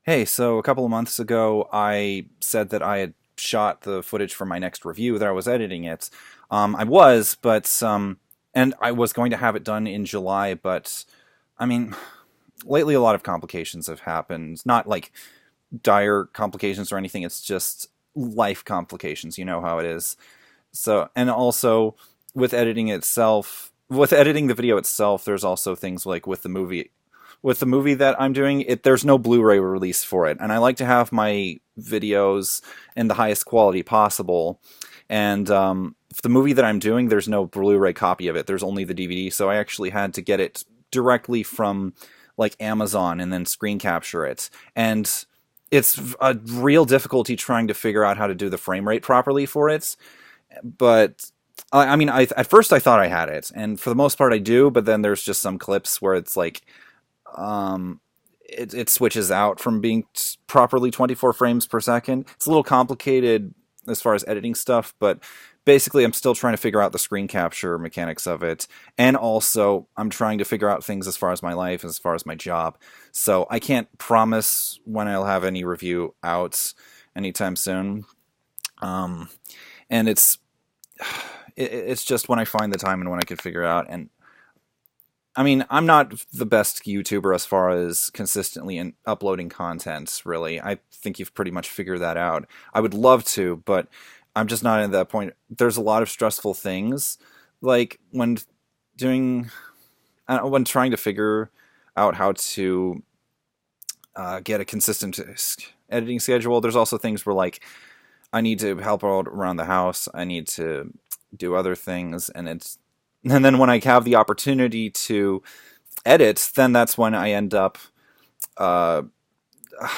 Hey, so a couple of months ago, I said that I had shot the footage for my next review, that I was editing it. I was, but and I was going to have it done in July, but I mean, lately a lot of complications have happened. Not like dire complications or anything, it's just life complications, you know how it is. So, and also with editing the video itself, there's also things like with the movie that I'm doing, there's no Blu-ray release for it, and I like to have my videos in the highest quality possible. And for the movie that I'm doing, there's no Blu-ray copy of it. There's only the DVD, so I actually had to get it directly from like Amazon and then screen capture it. And it's a real difficulty trying to figure out how to do the frame rate properly for it. But I mean, at first I thought I had it, and for the most part I do. But then there's just some clips where it's like um, it switches out from being properly 24 frames per second. It's a little complicated as far as editing stuff, but basically I'm still trying to figure out the screen capture mechanics of it, and also I'm trying to figure out things as far as my life, as far as my job. So I can't promise when I'll have any review out anytime soon. Um, and it's just when I find the time and when I can figure it out. And I mean, I'm not the best YouTuber as far as consistently uploading content, really. I think you've pretty much figured that out. I would love to, but I'm just not at that point. There's a lot of stressful things, like doing, when trying to figure out how to get a consistent editing schedule. There's also things where, like, I need to help out around the house. I need to do other things, and then when I have the opportunity to edit, then that's when I end up uh,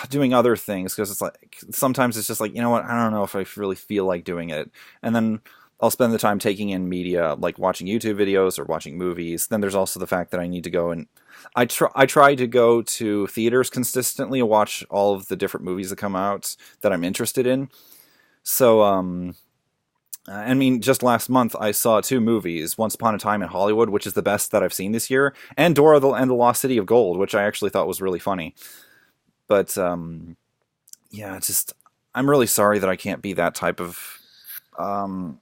doing other things, because it's like sometimes it's just like, you know what, I don't know if I really feel like doing it, and then I'll spend the time taking in media, like watching YouTube videos or watching movies. Then there's also the fact that I need to go and I try to go to theaters consistently and watch all of the different movies that come out that I'm interested in. So I mean, just last month I saw two movies: Once Upon a Time in Hollywood, which is the best that I've seen this year, and and the Lost City of Gold, which I actually thought was really funny. But yeah, it's just I'm really sorry that I can't be that type of um,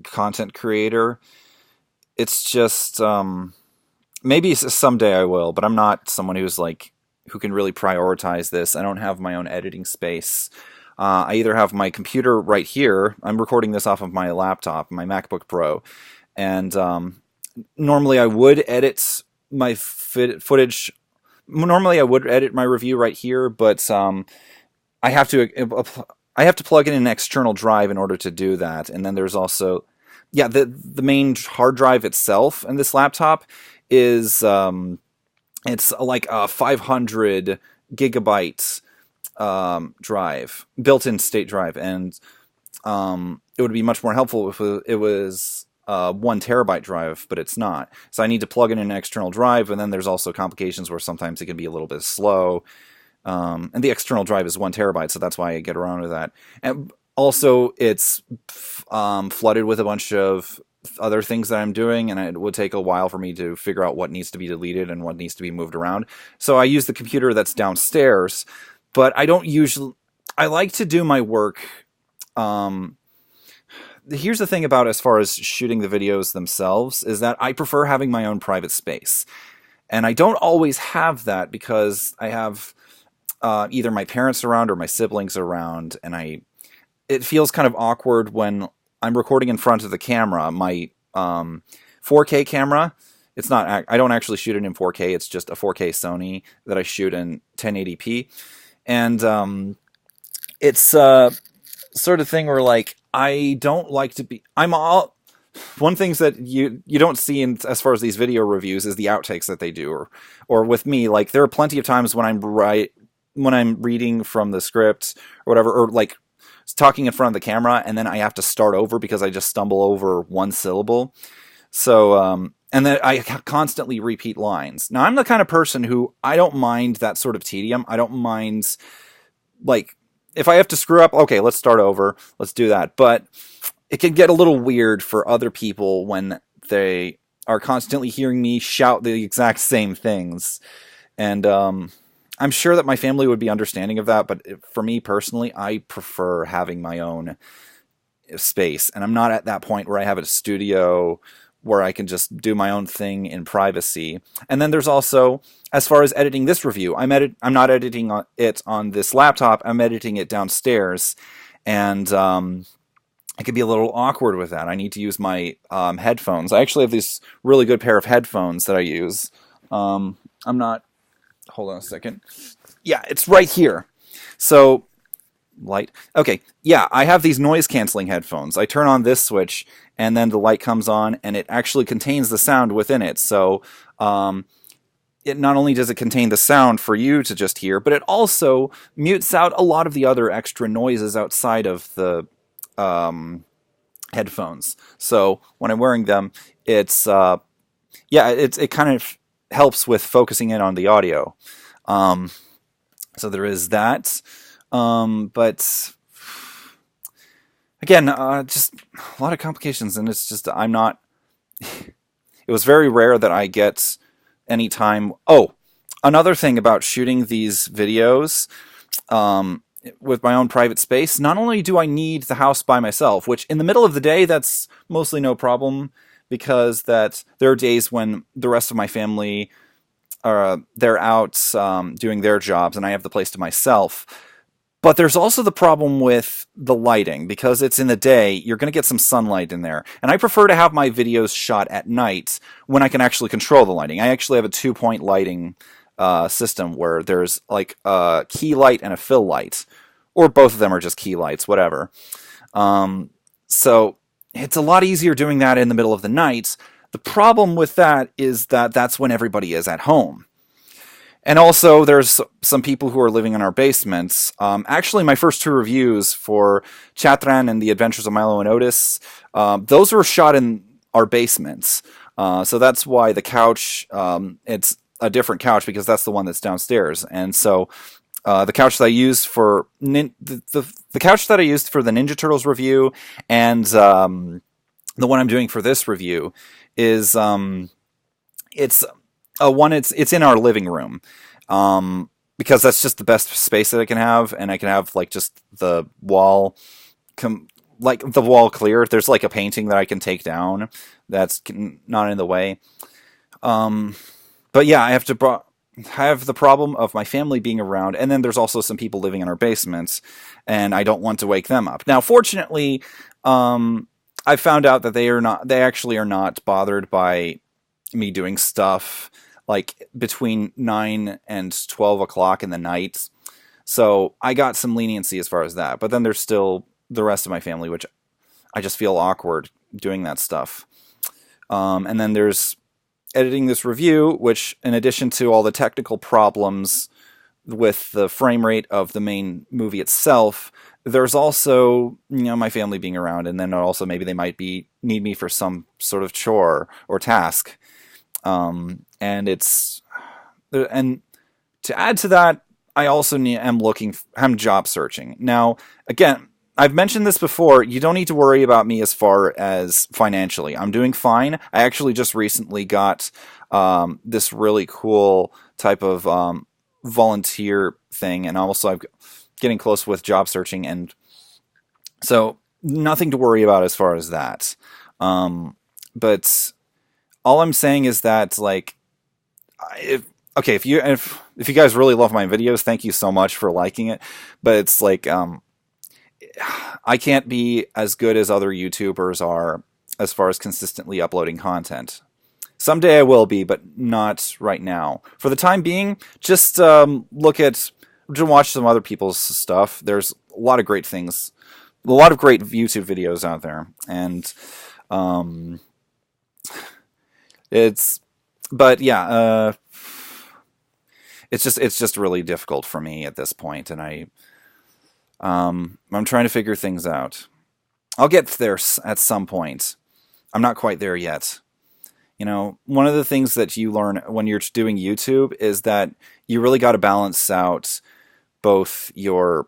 content creator. It's just maybe someday I will, but I'm not someone who can really prioritize this. I don't have my own editing space. I either have my computer right here. I'm recording this off of my laptop, my MacBook Pro, and normally I would edit my footage. Normally I would edit my review right here, but I have to I have to plug in an external drive in order to do that. And then there's also, yeah, the main hard drive itself in this laptop is it's like a 500 gigabyte drive, built-in state drive, and it would be much more helpful if it was 1 terabyte drive, but it's not. So I need to plug in an external drive, and then there's also complications where sometimes it can be a little bit slow. And the external drive is 1 terabyte, so that's why I get around with that. And also, it's flooded with a bunch of other things that I'm doing, and it would take a while for me to figure out what needs to be deleted and what needs to be moved around. So I use the computer that's downstairs, but I don't usually. I like to do my work. Um, Here's the thing about as far as shooting the videos themselves is that I prefer having my own private space, and I don't always have that because I have either my parents around or my siblings around, and it feels kind of awkward when I'm recording in front of the camera. My 4K camera. It's not. I don't actually shoot it in 4K. It's just a 4K Sony that I shoot in 1080p, and it's sort of thing where, like, I don't like to be. I'm all. One things that you don't see in as far as these video reviews is the outtakes that they do, or with me, like, there are plenty of times when when I'm reading from the script or whatever, or like talking in front of the camera, and then I have to start over because I just stumble over one syllable. So and then I constantly repeat lines. Now, I'm the kind of person who I don't mind that sort of tedium. I don't mind, like, if I have to screw up, okay, let's start over. Let's do that. But it can get a little weird for other people when they are constantly hearing me shout the exact same things. And I'm sure that my family would be understanding of that, but for me personally, I prefer having my own space. And I'm not at that point where I have a studio where I can just do my own thing in privacy. And then there's also, as far as editing this review, I'm not editing it on this laptop. I'm editing it downstairs, and it could be a little awkward with that. I need to use my headphones. I actually have this really good pair of headphones that I use. I'm not. Hold on a second. Yeah, it's right here. So light. Okay, yeah, I have these noise canceling headphones. I turn on this switch, and then the light comes on, and it actually contains the sound within it. So it not only does it contain the sound for you to just hear, but it also mutes out a lot of the other extra noises outside of the headphones. So when I'm wearing them, it's it kind of helps with focusing in on the audio. So there is that. But again, just a lot of complications, and it's just I'm not. It was very rare that I get any time. Oh, another thing about shooting these videos with my own private space. Not only do I need the house by myself, which in the middle of the day that's mostly no problem, because that there are days when the rest of my family they're out doing their jobs, and I have the place to myself. But there's also the problem with the lighting. Because it's in the day, you're going to get some sunlight in there. And I prefer to have my videos shot at night when I can actually control the lighting. I actually have a 2-point lighting system where there's like a key light and a fill light. Or both of them are just key lights, whatever. So it's a lot easier doing that in the middle of the night. The problem with that is that that's when everybody is at home. And also, there's some people who are living in our basements. Actually, my first 2 reviews for Chatran and The Adventures of Milo and Otis, those were shot in our basements. So that's why the couch, it's a different couch because that's the one that's downstairs. And so the couch that I used for the couch that I used for the Ninja Turtles review and the one I'm doing for this review is it's in our living room, because that's just the best space that I can have, and I can have like just the wall, the wall clear. There's like a painting that I can take down that's not in the way. But yeah, I have the problem of my family being around, and then there's also some people living in our basements, and I don't want to wake them up. Now, fortunately, I found out that they actually are not bothered by me doing stuff like between 9 and 12 o'clock in the night. So I got some leniency as far as that. But then there's still the rest of my family, which I just feel awkward doing that stuff. And then there's editing this review, which in addition to all the technical problems with the frame rate of the main movie itself, there's also, my family being around, and then also maybe they might need me for some sort of chore or task. And to add to that, I also I'm job searching. Now, again, I've mentioned this before, you don't need to worry about me as far as financially. I'm doing fine. I actually just recently got this really cool type of volunteer thing, and also I'm getting close with job searching, and so nothing to worry about as far as that. But all I'm saying is that, like, if you guys really love my videos, thank you so much for liking it. But it's like I can't be as good as other YouTubers are as far as consistently uploading content. Someday I will be, but not right now. For the time being, just watch some other people's stuff. There's a lot of great things, a lot of great YouTube videos out there, and it's just really difficult for me at this point, and I'm trying to figure things out. I'll get there at some point. I'm not quite there yet. One of the things that you learn when you're doing YouTube is that you really got to balance out both you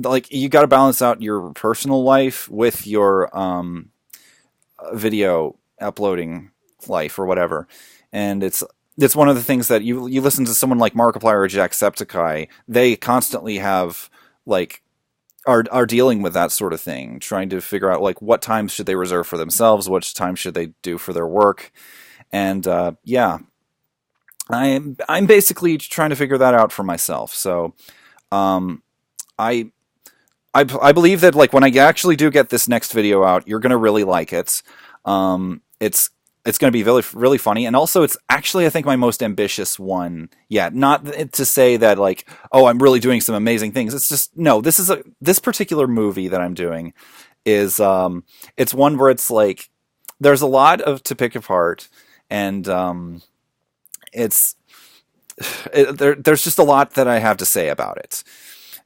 got to balance out your personal life with your video uploading life or whatever. And it's it's one of the things that you listen to someone like Markiplier or Jacksepticeye, they constantly have like are dealing with that sort of thing, trying to figure out like what times should they reserve for themselves, which time should they do for their work, and yeah, I'm basically trying to figure that out for myself. So um, I I believe that like when I actually do get this next video out, you're gonna really like it. It's gonna be really funny, and also it's actually I think my most ambitious one yet. Not to say that like oh I'm really doing some amazing things. It's just no. This particular movie that I'm doing is it's one where it's like there's a lot of to pick apart, and it's there's just a lot that I have to say about it.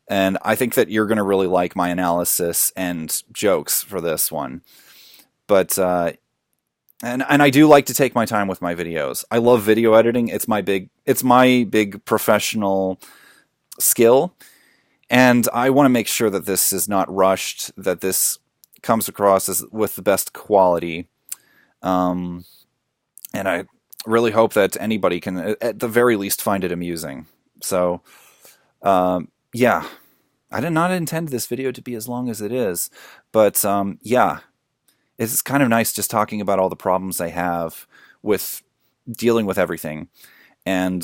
And I think that you're going to really like my analysis and jokes for this one. But and I do like to take my time with my videos. I love video editing. It's my big professional skill, and I want to make sure that this is not rushed, that this comes across as with the best quality. Um, and I really hope that anybody can at the very least find it amusing. So yeah, I did not intend this video to be as long as it is, but yeah, it's kind of nice just talking about all the problems I have with dealing with everything, and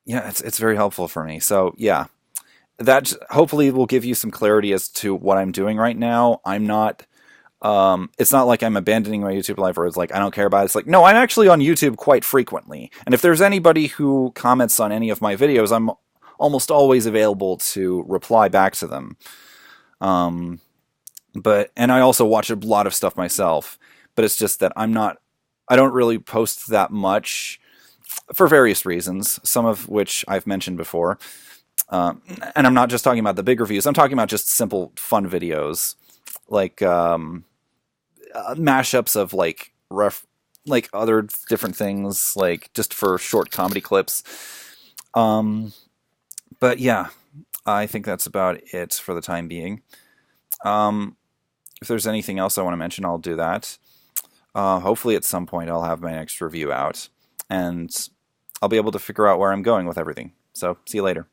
yeah, it's very helpful for me. So yeah, that hopefully will give you some clarity as to what I'm doing right now. I'm not. It's not like I'm abandoning my YouTube life or it's like I don't care about it. It's like, no, I'm actually on YouTube quite frequently. And if there's anybody who comments on any of my videos, I'm almost always available to reply back to them. Um, and I also watch a lot of stuff myself, but it's just that I don't really post that much for various reasons, some of which I've mentioned before. And I'm not just talking about the big reviews. I'm talking about just simple fun videos like, mashups of like other different things, like just for short comedy clips. Um, but yeah, I think that's about it for the time being. If there's anything else I want to mention, I'll do that. Hopefully at some point I'll have my next review out, and I'll be able to figure out where I'm going with everything. So see you later.